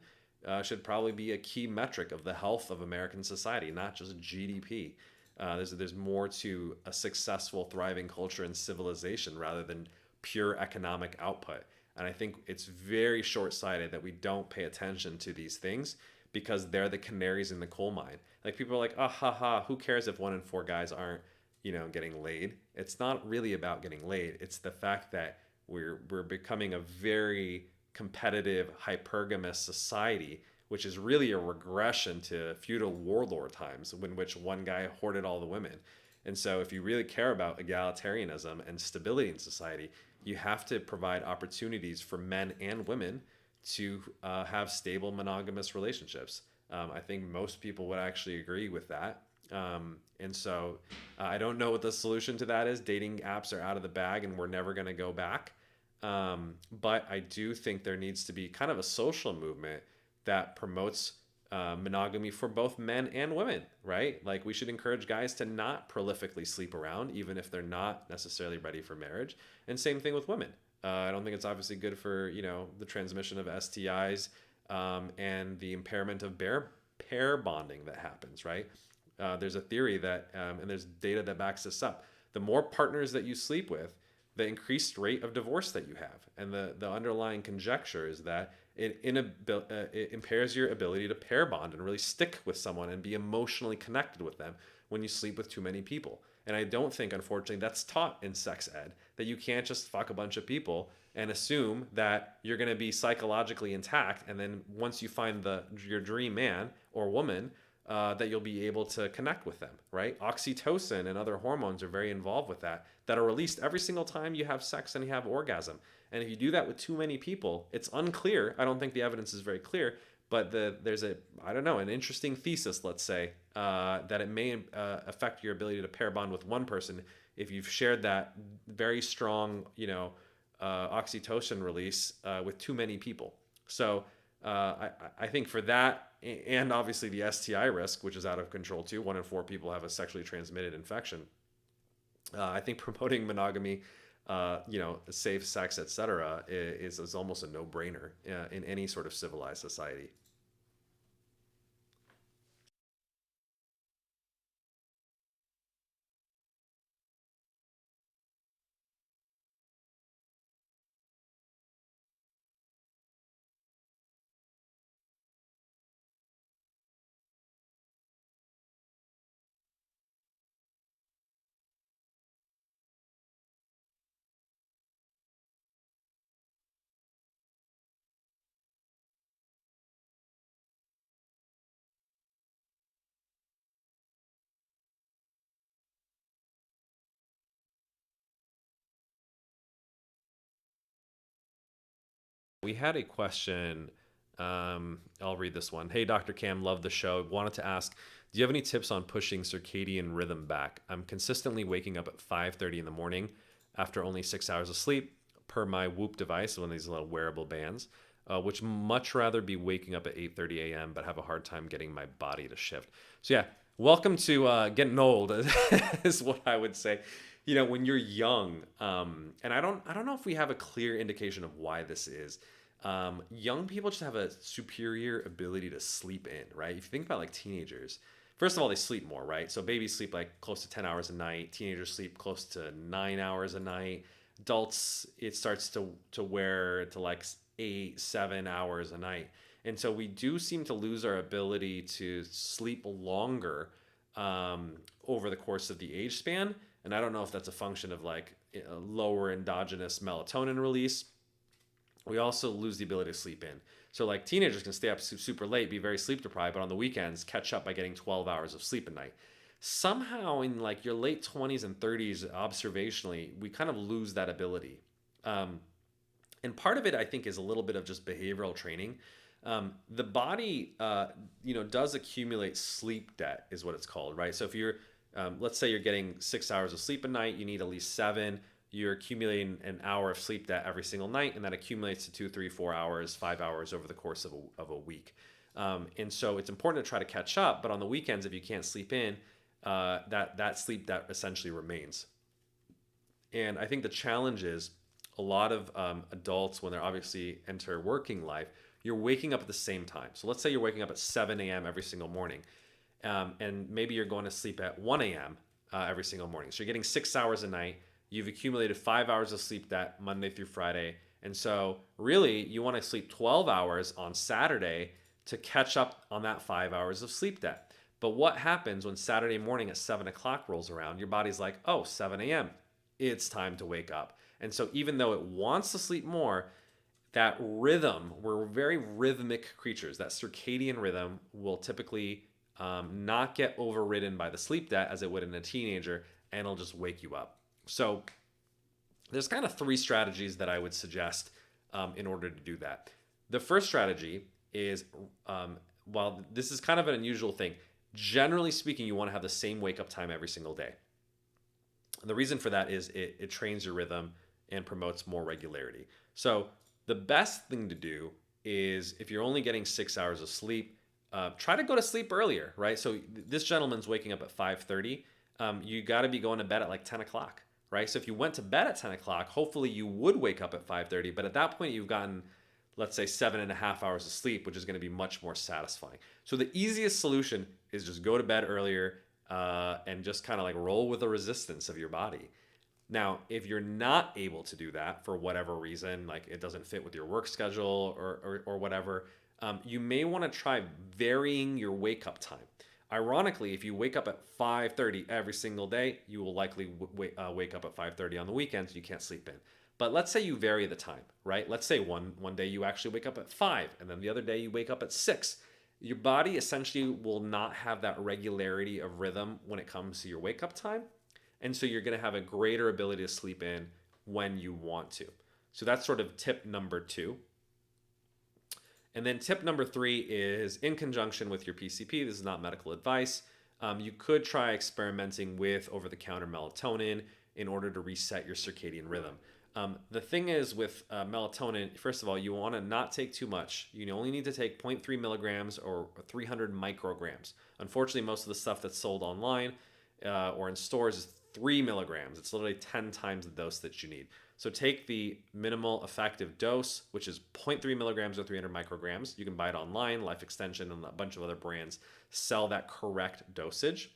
should probably be a key metric of the health of American society, not just GDP. There's more to a successful, thriving culture and civilization rather than pure economic output. And I think it's very short-sighted that we don't pay attention to these things because they're the canaries in the coal mine. Like, people are like, ah, ha, ha, who cares if 1 in 4 guys aren't, you know, getting laid? It's not really about getting laid. It's the fact that we're becoming a very competitive, hypergamous society, which is really a regression to feudal warlord times in which one guy hoarded all the women. And so if you really care about egalitarianism and stability in society, you have to provide opportunities for men and women to have stable monogamous relationships. I think most people would actually agree with that. And so I don't know what the solution to that is. Dating apps are out of the bag and we're never going to go back. But I do think there needs to be kind of a social movement that promotes monogamy for both men and women, right? Like we should encourage guys to not prolifically sleep around, even if they're not necessarily ready for marriage. And same thing with women. I don't think it's obviously good for, the transmission of STIs and the impairment of pair bonding that happens, right? There's a theory that, and there's data that backs this up. The more partners that you sleep with, the increased rate of divorce that you have. And the underlying conjecture is that it impairs your ability to pair bond and really stick with someone and be emotionally connected with them when you sleep with too many people. And I don't think, unfortunately, that's taught in sex ed, that you can't just fuck a bunch of people and assume that you're going to be psychologically intact. And then once you find your dream man or woman, that you'll be able to connect with them, right? Oxytocin and other hormones are very involved with that are released every single time you have sex and you have orgasm. And if you do that with too many people, it's unclear. I don't think the evidence is very clear, but there's an interesting thesis, let's say, that it may affect your ability to pair bond with one person if you've shared that very strong, oxytocin release with too many people. So I think for that, and obviously the STI risk, which is out of control too, 1 in 4 people have a sexually transmitted infection. I think promoting monogamy, safe sex, etc., is almost a no-brainer in any sort of civilized society. We had a question. I'll read this one. Hey, Dr. Cam, love the show. Wanted to ask, do you have any tips on pushing circadian rhythm back? I'm consistently waking up at 5:30 in the morning after only 6 hours of sleep per my Whoop device, one of these little wearable bands, which much rather be waking up at 8:30 a.m. but have a hard time getting my body to shift. So yeah, welcome to getting old is what I would say. When you're young, and I don't know if we have a clear indication of why this is. Young people just have a superior ability to sleep in, right? If you think about like teenagers, first of all, they sleep more, right? So babies sleep like close to 10 hours a night. Teenagers sleep close to 9 hours a night. Adults, it starts to wear to like 8, 7 hours a night. And so we do seem to lose our ability to sleep longer over the course of the age span. And I don't know if that's a function of like a lower endogenous melatonin release. We also lose the ability to sleep in. So like teenagers can stay up super late, be very sleep deprived, but on the weekends catch up by getting 12 hours of sleep a night. Somehow in like your late 20s and 30s, observationally, we kind of lose that ability. And part of it, I think, is a little bit of just behavioral training. The body, does accumulate sleep debt, is what it's called, right? So if you're, let's say you're getting 6 hours of sleep a night, you need at least 7. You're accumulating an hour of sleep debt every single night, and that accumulates to 2, 3, 4 hours, 5 hours over the course of a week. And so it's important to try to catch up, but on the weekends, if you can't sleep in, that sleep debt essentially remains. And I think the challenge is a lot of adults, when they're obviously enter working life, you're waking up at the same time. So let's say you're waking up at 7 a.m. every single morning, and maybe you're going to sleep at 1 a.m. Every single morning. So you're getting 6 hours a night. You've accumulated 5 hours of sleep debt Monday through Friday. And so really you want to sleep 12 hours on Saturday to catch up on that 5 hours of sleep debt. But what happens when Saturday morning at 7 o'clock rolls around? Your body's like, oh, 7 a.m. It's time to wake up. And so even though it wants to sleep more, that rhythm, we're very rhythmic creatures. That circadian rhythm will typically not get overridden by the sleep debt as it would in a teenager, and it'll just wake you up. So there's kind of 3 strategies that I would suggest in order to do that. The first strategy is, while this is kind of an unusual thing, Generally speaking, you want to have the same wake up time every single day. And the reason for that is it trains your rhythm and promotes more regularity. So the best thing to do is if you're only getting 6 hours of sleep, try to go to sleep earlier, right? So this gentleman's waking up at 5:30. You got to be going to bed at like 10 o'clock, right? So if you went to bed at 10 o'clock, hopefully you would wake up at 5:30. But at that point, you've gotten, let's say, 7.5 hours of sleep, which is going to be much more satisfying. So the easiest solution is just go to bed earlier and just kind of like roll with the resistance of your body. Now, if you're not able to do that for whatever reason, like it doesn't fit with your work schedule or whatever, you may want to try varying your wake up time. Ironically, if you wake up at 5:30 every single day, you will likely wake up at 5:30 on the weekends. You can't sleep in. But let's say you vary the time, right? Let's say one day you actually wake up at 5, and then the other day you wake up at 6. Your body essentially will not have that regularity of rhythm when it comes to your wake up time. And so you're going to have a greater ability to sleep in when you want to. So that's sort of tip number 2. And then tip number 3 is in conjunction with your PCP. This is not medical advice. You could try experimenting with over-the-counter melatonin in order to reset your circadian rhythm. The thing is with melatonin, first of all, you want to not take too much. You only need to take 0.3 milligrams or 300 micrograms. Unfortunately, most of the stuff that's sold online or in stores is 3 milligrams. It's literally 10 times the dose that you need. So take the minimal effective dose, which is 0.3 milligrams or 300 micrograms. You can buy it online. Life Extension and a bunch of other brands sell that correct dosage.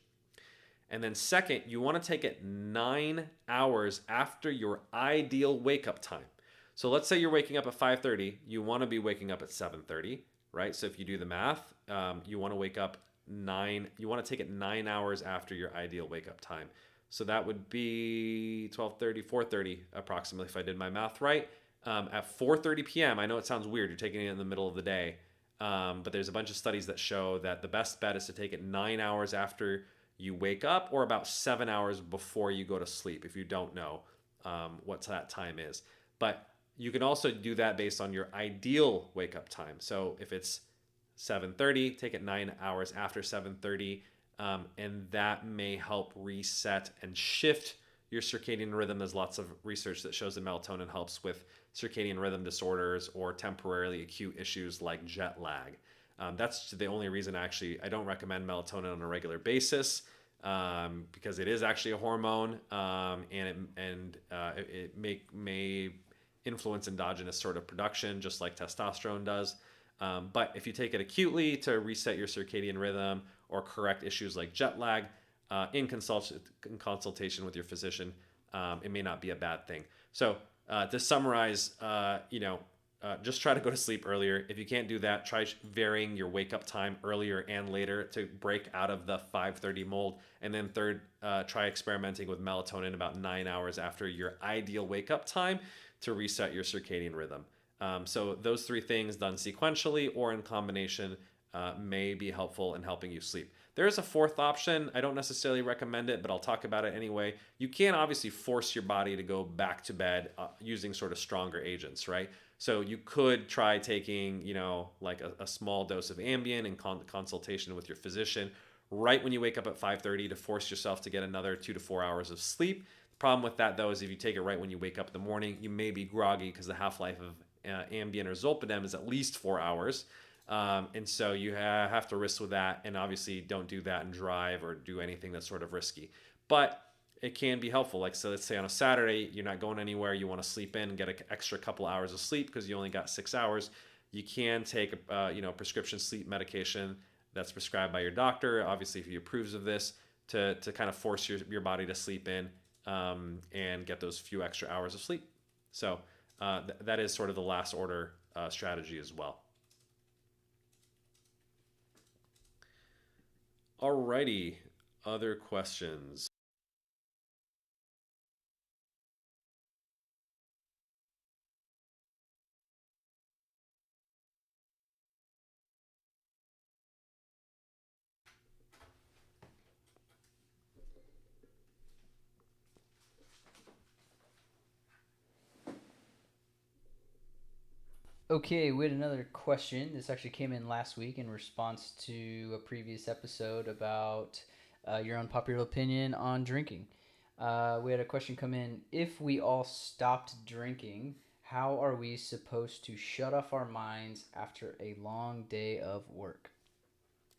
And then second, you want to take it 9 hours after your ideal wake-up time. So let's say you're waking up at 5:30. You want to be waking up at 7:30, right? So if you do the math, you want to wake up you want to take it 9 hours after your ideal wake-up time. So that would be 12:30, 4:30 approximately, if I did my math right. At 4:30 p.m., I know it sounds weird. You're taking it in the middle of the day. But there's a bunch of studies that show that the best bet is to take it 9 hours after you wake up or about 7 hours before you go to sleep if you don't know what that time is. But you can also do that based on your ideal wake-up time. So if it's 7:30, take it 9 hours after 7:30. And that may help reset and shift your circadian rhythm. There's lots of research that shows that melatonin helps with circadian rhythm disorders or temporarily acute issues like jet lag. That's the only reason I don't recommend melatonin on a regular basis because it is actually a hormone and it may influence endogenous sort of production just like testosterone does. But if you take it acutely to reset your circadian rhythm or correct issues like jet lag in consultation with your physician, it may not be a bad thing. So to summarize, just try to go to sleep earlier. If you can't do that, try varying your wake-up time earlier and later to break out of the 5:30 mold. And then third, try experimenting with melatonin about 9 hours after your ideal wake-up time to reset your circadian rhythm. So those 3 things done sequentially or in combination may be helpful in helping you sleep. There is a 4th option. I don't necessarily recommend it, but I'll talk about it anyway. You can obviously force your body to go back to bed using sort of stronger agents, right? So you could try taking, like a small dose of Ambien in consultation with your physician right when you wake up at 5:30 to force yourself to get another 2 to 4 hours of sleep. The problem with that, though, is if you take it right when you wake up in the morning, you may be groggy because the half-life of Ambien or Zolpidem is at least 4 hours. And so you have to risk with that, and obviously don't do that and drive or do anything that's sort of risky. But it can be helpful. Like, so let's say on a Saturday, you're not going anywhere, you want to sleep in and get an extra couple hours of sleep because you only got 6 hours. You can take prescription sleep medication that's prescribed by your doctor, obviously if he approves of this, to kind of force your body to sleep in and get those few extra hours of sleep. So that is sort of the last order strategy as well. Alrighty, other questions? Okay, we had another question. This actually came in last week in response to a previous episode about your unpopular opinion on drinking. We had a question come in. If we all stopped drinking, how are we supposed to shut off our minds after a long day of work?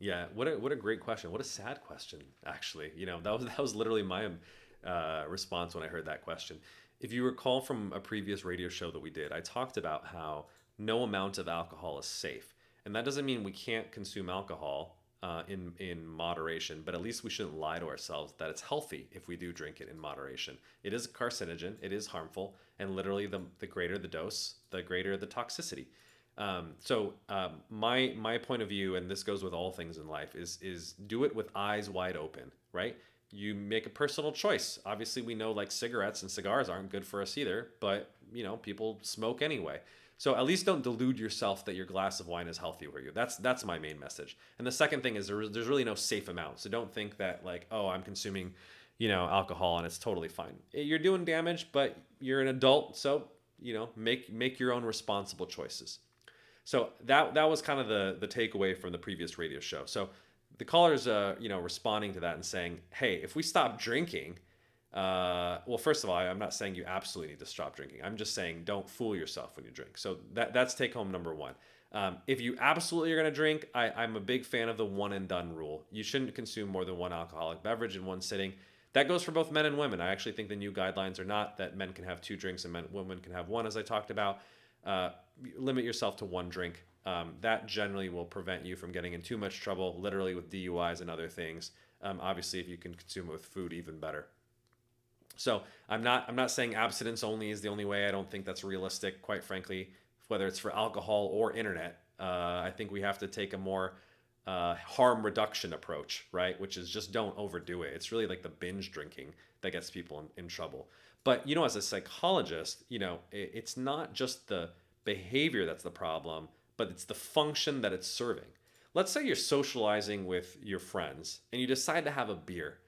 Yeah, what a great question. What a sad question, actually. That was literally my response when I heard that question. If you recall from a previous radio show that we did, I talked about how no amount of alcohol is safe, and that doesn't mean we can't consume alcohol in moderation, but at least we shouldn't lie to ourselves that it's healthy if we do drink it in moderation. It is a carcinogen, it is harmful, and literally the greater the dose, the greater the toxicity. My point of view, and this goes with all things in life, is do it with eyes wide open, right? You make a personal choice. Obviously, we know like cigarettes and cigars aren't good for us either, but people smoke anyway. So at least don't delude yourself that your glass of wine is healthy for you. That's my main message. And the second thing is there's really no safe amount. So don't think that like, oh, I'm consuming, alcohol and it's totally fine. You're doing damage, but you're an adult, so make your own responsible choices. So that was kind of the takeaway from the previous radio show. So the callers, responding to that and saying, hey, if we stop drinking, well, first of all, I'm not saying you absolutely need to stop drinking. I'm just saying don't fool yourself when you drink. So that's take home number one. If you absolutely are going to drink, I'm a big fan of the one and done rule. You shouldn't consume more than one alcoholic beverage in one sitting. That goes for both men and women. I actually think the new guidelines are not that men can have two drinks and women can have one, as I talked about. Uh, Limit yourself to one drink. That generally will prevent you from getting in too much trouble, literally with DUIs and other things. Obviously, if you can consume it with food, even better. So I'm not saying abstinence only is the only way. I don't think that's realistic, quite frankly. Whether it's for alcohol or internet, I think we have to take a more harm reduction approach, right? Which is just don't overdo it. It's really like the binge drinking that gets people in trouble. But as a psychologist, it's not just the behavior that's the problem, but it's the function that it's serving. Let's say you're socializing with your friends and you decide to have a beer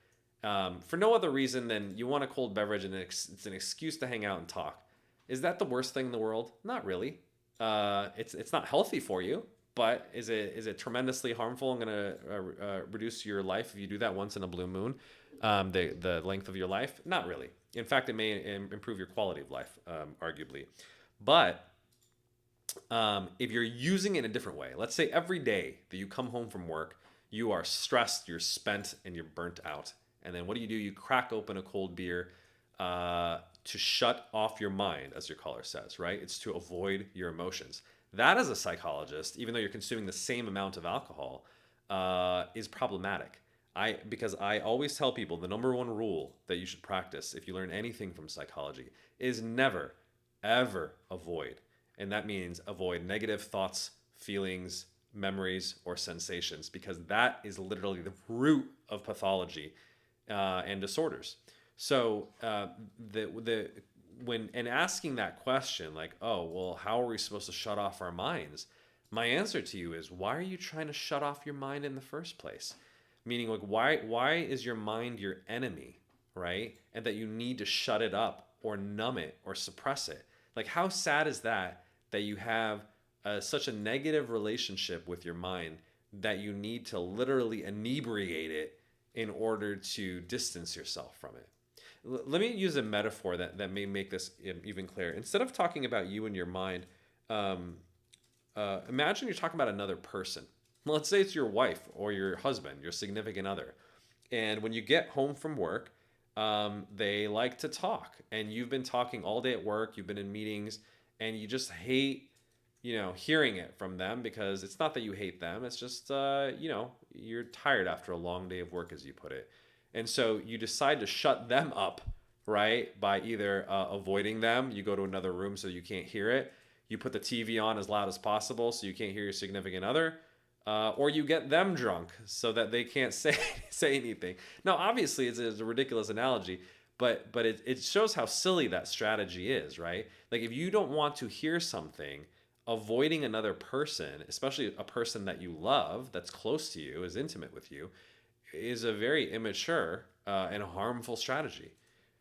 for no other reason than you want a cold beverage and it's an excuse to hang out and talk. Is that the worst thing in the world? Not really. It's not healthy for you, but is it tremendously harmful and going to reduce your life if you do that once in a blue moon? The length of your life? Not really. In fact, it may improve your quality of life, arguably. But if you're using it in a different way, let's say every day that you come home from work, you are stressed, you're spent, and you're burnt out. And then what do? You crack open a cold beer to shut off your mind, as your caller says, right? It's to avoid your emotions. That, as a psychologist, even though you're consuming the same amount of alcohol, is problematic. Because I always tell people the number one rule that you should practice if you learn anything from psychology is never, ever avoid. And that means avoid negative thoughts, feelings, memories, or sensations, because that is literally the root of pathology and disorders. So when asking that question, like, oh, well, how are we supposed to shut off our minds? My answer to you is, why are you trying to shut off your mind in the first place? Meaning, like, why is your mind your enemy, right? And that you need to shut it up or numb it or suppress it. Like, how sad is that you have such a negative relationship with your mind that you need to literally inebriate it in order to distance yourself from it? Let me use a metaphor that may make this even clearer. Instead of talking about you and your mind, imagine you're talking about another person. Let's say it's your wife or your husband, your significant other. And when you get home from work, they like to talk. And you've been talking all day at work, you've been in meetings, and you just hate, hearing it from them, because it's not that you hate them. It's just, you're tired after a long day of work, as you put it. And so you decide to shut them up, right? By either avoiding them, you go to another room so you can't hear it. You put the TV on as loud as possible so you can't hear your significant other. Or you get them drunk so that they can't say anything. Now, obviously, it's a ridiculous analogy, but it shows how silly that strategy is, right? Like, if you don't want to hear something, avoiding another person, especially a person that you love, that's close to you, is intimate with you, is a very immature and harmful strategy.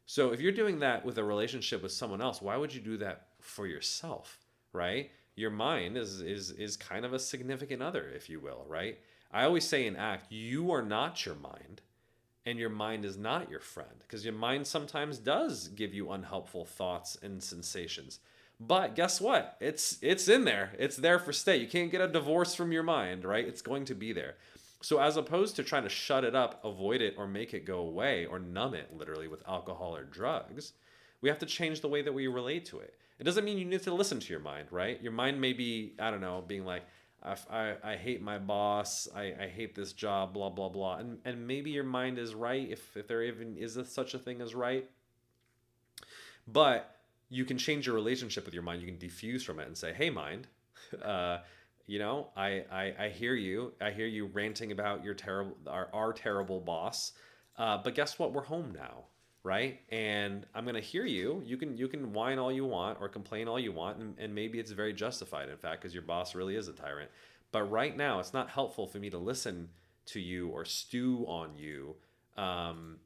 So if you're doing that with a relationship with someone else, why would you do that for yourself, right? your mind is kind of a significant other, if you will, right? I always say in ACT, you are not your mind, and your mind is not your friend, because your mind sometimes does give you unhelpful thoughts and sensations. But guess what? It's in there. It's there for stay. You can't get a divorce from your mind, right? It's going to be there. So as opposed to trying to shut it up, avoid it, or make it go away, or numb it literally with alcohol or drugs, we have to change the way that we relate to it. It doesn't mean you need to listen to your mind, right? Your mind may be, I don't know, being like, I hate my boss, I hate this job, blah, blah, blah. And maybe your mind is right, if there even is such a thing as right. But you can change your relationship with your mind. You can defuse from it and say, hey, mind, I hear you. I hear you ranting about our terrible boss. But guess what? We're home now, right? And I'm gonna hear you. You can whine all you want or complain all you want, and maybe it's very justified, in fact, because your boss really is a tyrant. But right now, it's not helpful for me to listen to you or stew on you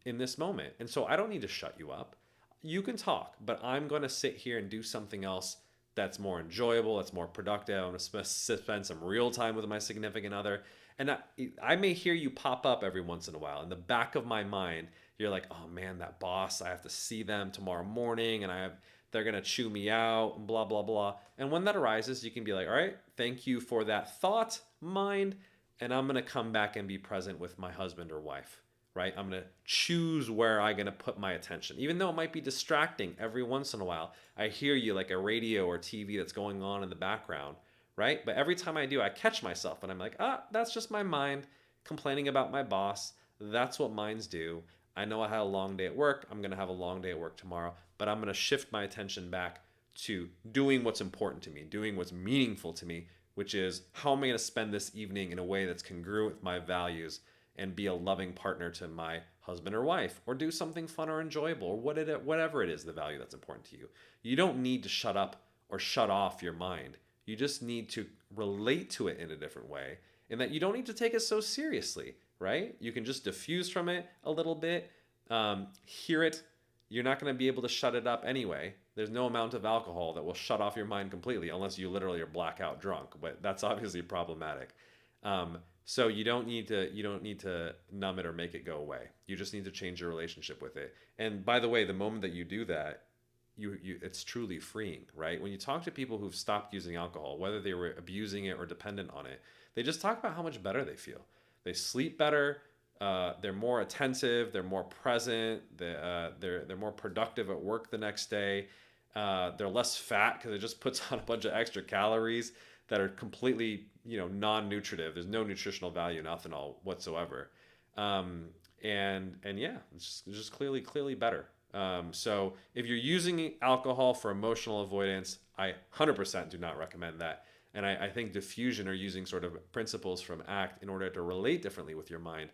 in this moment. And so I don't need to shut you up. You can talk, but I'm going to sit here and do something else that's more enjoyable, that's more productive. I'm going to spend some real time with my significant other. And I may hear you pop up every once in a while. In the back of my mind, you're like, oh man, that boss, I have to see them tomorrow morning, and they're going to chew me out, and blah, blah, blah. And when that arises, you can be like, all right, thank you for that thought, mind, and I'm going to come back and be present with my husband or wife, right? I'm going to choose where I'm going to put my attention. Even though it might be distracting every once in a while, I hear you like a radio or TV that's going on in the background, right? But every time I do, I catch myself and I'm like, that's just my mind complaining about my boss. That's what minds do. I know I had a long day at work. I'm going to have a long day at work tomorrow, but I'm going to shift my attention back to doing what's important to me, doing what's meaningful to me, which is how am I going to spend this evening in a way that's congruent with my values and be a loving partner to my husband or wife, or do something fun or enjoyable, or whatever it is, the value that's important to you. You don't need to shut up or shut off your mind. You just need to relate to it in a different way, and that you don't need to take it so seriously, right? You can just diffuse from it a little bit, hear it. You're not going to be able to shut it up anyway. There's no amount of alcohol that will shut off your mind completely unless you literally are blackout drunk, but that's obviously problematic. So you don't need to numb it or make it go away. You just need to change your relationship with it. And by the way, the moment that you do that, it's truly freeing, right? When you talk to people who've stopped using alcohol, whether they were abusing it or dependent on it, they just talk about how much better they feel. They sleep better. They're more attentive. They're more present. They're more productive at work the next day. They're less fat because it just puts on a bunch of extra calories that are completely, non-nutritive. There's no nutritional value in ethanol whatsoever. And yeah, it's just clearly better. So if you're using alcohol for emotional avoidance, I 100% do not recommend that. And I think diffusion, or using sort of principles from ACT in order to relate differently with your mind,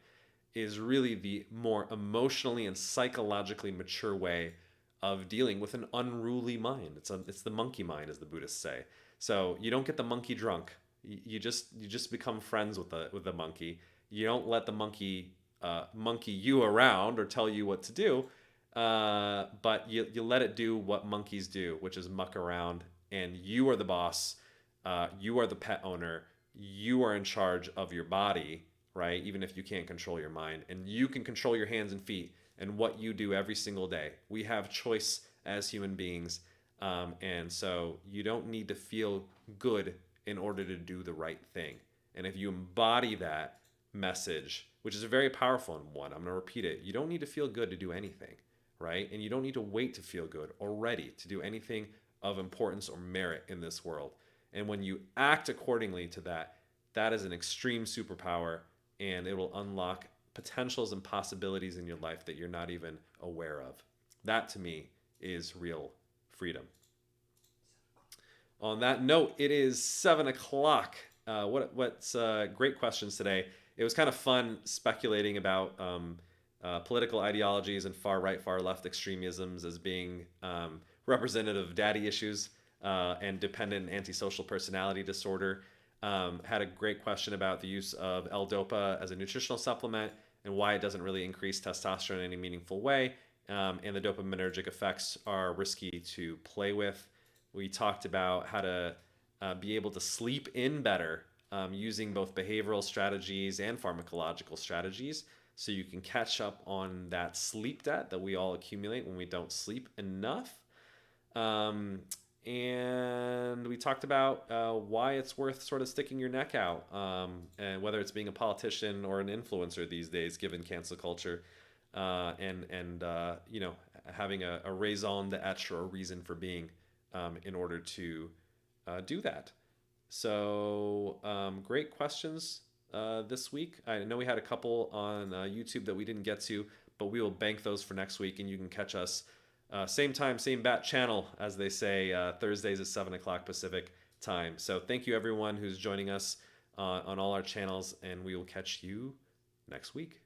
is really the more emotionally and psychologically mature way of dealing with an unruly mind. It's the monkey mind, as the Buddhists say. So you don't get the monkey drunk. You just become friends with the monkey. You don't let the monkey monkey you around or tell you what to do, but you let it do what monkeys do, which is muck around. And you are the boss. You are the pet owner. You are in charge of your body, right? Even if you can't control your mind, and you can control your hands and feet and what you do every single day. We have choice as human beings. And so you don't need to feel good in order to do the right thing. And if you embody that message, which is a very powerful one, I'm going to repeat it. You don't need to feel good to do anything, right? And you don't need to wait to feel good or ready to do anything of importance or merit in this world. And when you act accordingly to that, that is an extreme superpower, and it will unlock potentials and possibilities in your life that you're not even aware of. That, to me, is real freedom. On that note, it is 7 o'clock. What's great questions today. It was kind of fun speculating about political ideologies and far right, far left extremisms as being representative of daddy issues and dependent antisocial personality disorder. Had a great question about the use of L-Dopa as a nutritional supplement and why it doesn't really increase testosterone in any meaningful way. And the dopaminergic effects are risky to play with. We talked about how to be able to sleep in better using both behavioral strategies and pharmacological strategies, so you can catch up on that sleep debt that we all accumulate when we don't sleep enough. And we talked about why it's worth sort of sticking your neck out, and whether it's being a politician or an influencer these days, given cancel culture, and having a raison d'etre or a reason for being, in order to do that. So great questions this week. I know we had a couple on YouTube that we didn't get to, but we will bank those for next week, and you can catch us same time, same bat channel, as they say, Thursdays at 7 o'clock Pacific time. So thank you everyone who's joining us on all our channels, and we will catch you next week.